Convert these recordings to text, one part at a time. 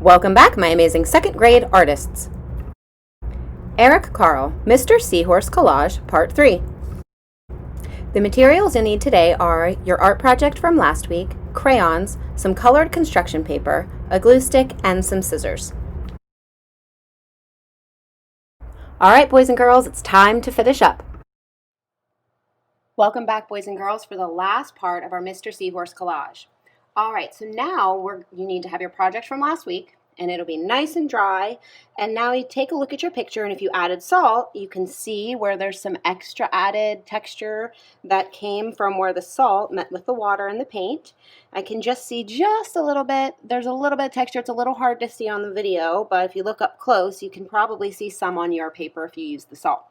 Welcome back, my amazing second grade artists. Eric Carl, Mister Seahorse Collage, Part 3. The materials you'll need today are your art project from last week, crayons, some colored construction paper, a glue stick, and some scissors. All right, boys and girls, it's time to finish up. Welcome back, boys and girls, for the last part of our Mister Seahorse collage. All right, so now you need to have your project from last week, and it'll be nice and dry. And now you take a look at your picture, and if you added salt, you can see where there's some extra added texture that came from where the salt met with the water and the paint. I can just see just a little bit. There's a little bit of texture. It's a little hard to see on the video, but if you look up close, you can probably see some on your paper if you use the salt.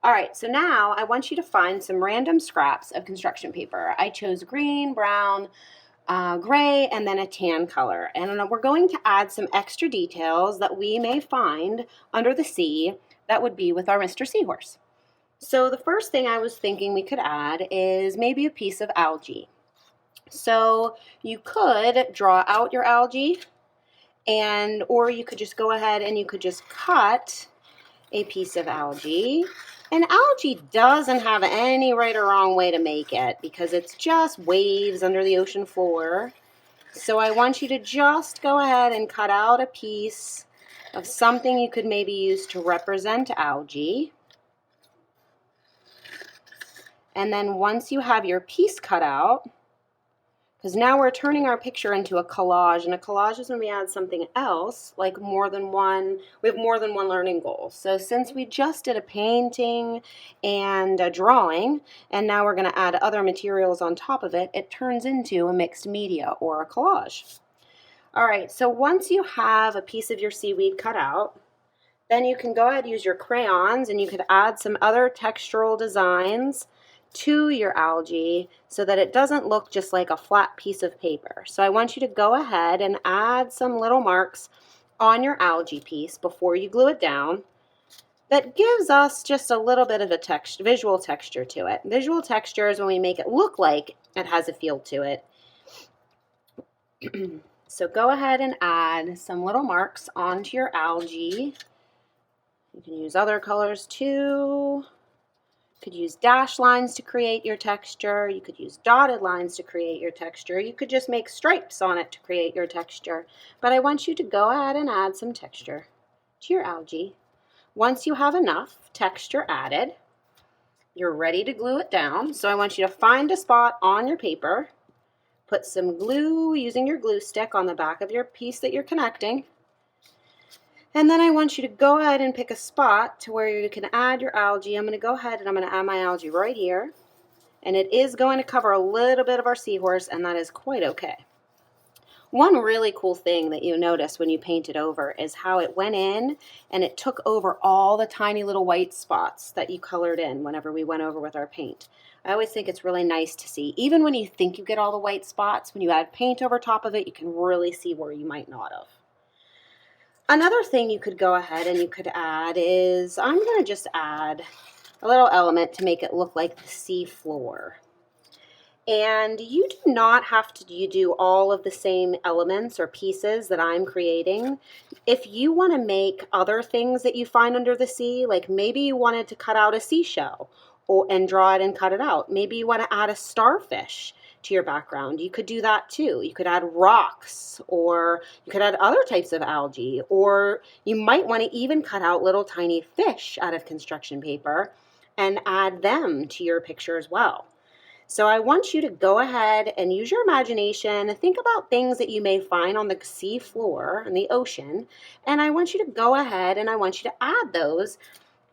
All right, so now I want you to find some random scraps of construction paper. I chose green, brown, gray, and then a tan color. And we're going to add some extra details that we may find under the sea that would be with our Mister Seahorse. So the first thing I was thinking we could add is maybe a piece of algae. So you could draw out your algae, or you could just go ahead and you could just cut a piece of algae. And algae doesn't have any right or wrong way to make it because it's just waves under the ocean floor. So I want you to just go ahead and cut out a piece of something you could maybe use to represent algae. And then once you have your piece cut out, because now we're turning our picture into a collage, and a collage is when we add something else, like we have more than one learning goal. So since we just did a painting and a drawing, and now we're going to add other materials on top of it, it turns into a mixed media or a collage. All right, so once you have a piece of your seaweed cut out, then you can go ahead and use your crayons, and you could add some other textural designs to your algae so that it doesn't look just like a flat piece of paper. So I want you to go ahead and add some little marks on your algae piece before you glue it down. That gives us just a little bit of a visual texture to it. Visual texture is when we make it look like it has a feel to it. So go ahead and add some little marks onto your algae. You can use other colors too. You could use dashed lines to create your texture. You could use dotted lines to create your texture. You could just make stripes on it to create your texture. But I want you to go ahead and add some texture to your algae. Once you have enough texture added, you're ready to glue it down. So I want you to find a spot on your paper, put some glue using your glue stick on the back of your piece that you're connecting. And then I want you to go ahead and pick a spot to where you can add your algae. I'm going to go ahead and I'm going to add my algae right here. And it is going to cover a little bit of our seahorse, and that is quite okay. One really cool thing that you notice when you paint it over is how it went in and it took over all the tiny little white spots that you colored in whenever we went over with our paint. I always think it's really nice to see. Even when you think you get all the white spots, when you add paint over top of it, you can really see where you might not have. Another thing you could go ahead and you could add is, I'm going to just add a little element to make it look like the sea floor. And you do not have to do all of the same elements or pieces that I'm creating. If you want to make other things that you find under the sea, like maybe you wanted to cut out a seashell and draw it and cut it out. Maybe you want to add a starfish to your background. You could do that too. You could add rocks, or you could add other types of algae, or you might want to even cut out little tiny fish out of construction paper and add them to your picture as well. So I want you to go ahead and use your imagination. Think about things that you may find on the sea floor and the ocean, and I want you to go ahead and I want you to add those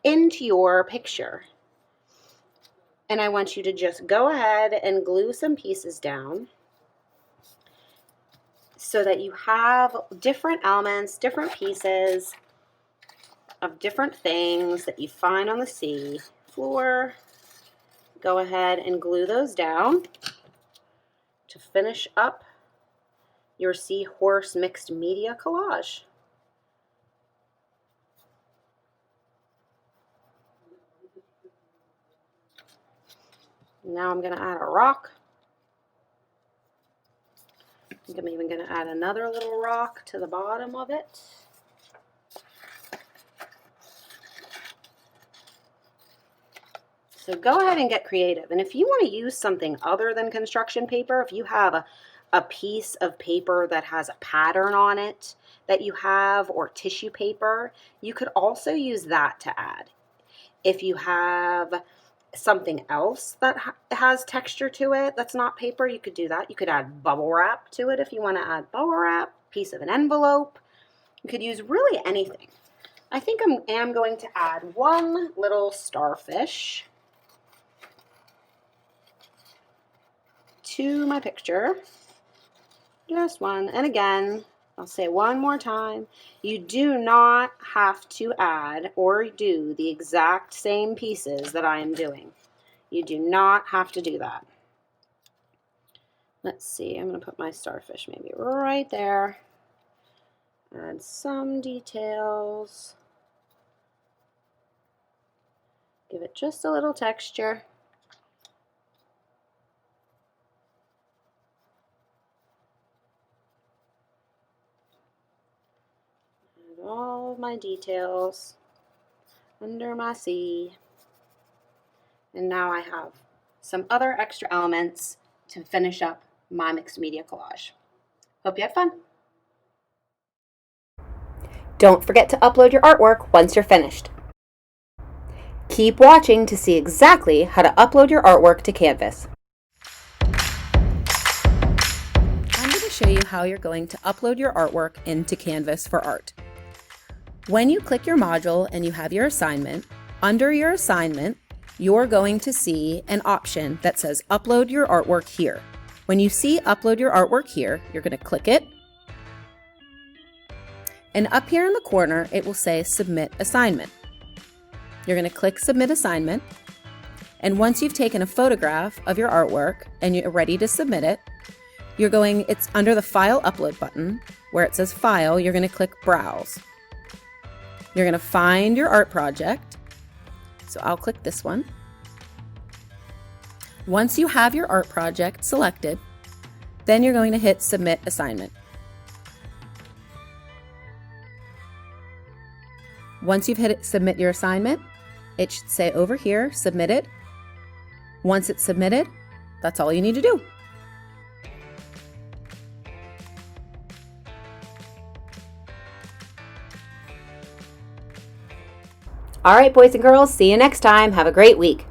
into your picture. And I want you to just go ahead and glue some pieces down so that you have different elements, different pieces of different things that you find on the sea floor. Go ahead and glue those down to finish up your seahorse mixed media collage. Now I'm going to add a rock. I think I'm even going to add another little rock to the bottom of it. So go ahead and get creative. And if you want to use something other than construction paper, if you have a piece of paper that has a pattern on it that you have, or tissue paper, you could also use that to add. If you have something else that has texture to it that's not paper, you could do that. You could add bubble wrap to it if you want to add bubble wrap, piece of an envelope. You could use really anything. I think I am going to add one little starfish to my picture. Just one. And again, I'll say one more time, you do not have to add or do the exact same pieces that I am doing. You do not have to do that. Let's see, I'm going to put my starfish maybe right there. Add some details. Give it just a little texture. All of my details under my sea. And now I have some other extra elements to finish up my mixed media collage. Hope you had fun. Don't forget to upload your artwork once you're finished. Keep watching to see exactly how to upload your artwork to Canvas. I'm going to show you how you're going to upload your artwork into Canvas for art. When you click your module and you have your assignment, under your assignment, you're going to see an option that says Upload Your Artwork Here. When you see Upload Your Artwork Here, you're going to click it. And up here in the corner, it will say Submit Assignment. You're going to click Submit Assignment. And once you've taken a photograph of your artwork and you're ready to submit it, it's under the File Upload button where it says File, you're going to click Browse. You're going to find your art project. So I'll click this one. Once you have your art project selected, then you're going to hit Submit Assignment. Once you've hit Submit Your Assignment, it should say over here, Submitted. Once it's submitted, that's all you need to do. All right, boys and girls, see you next time. Have a great week.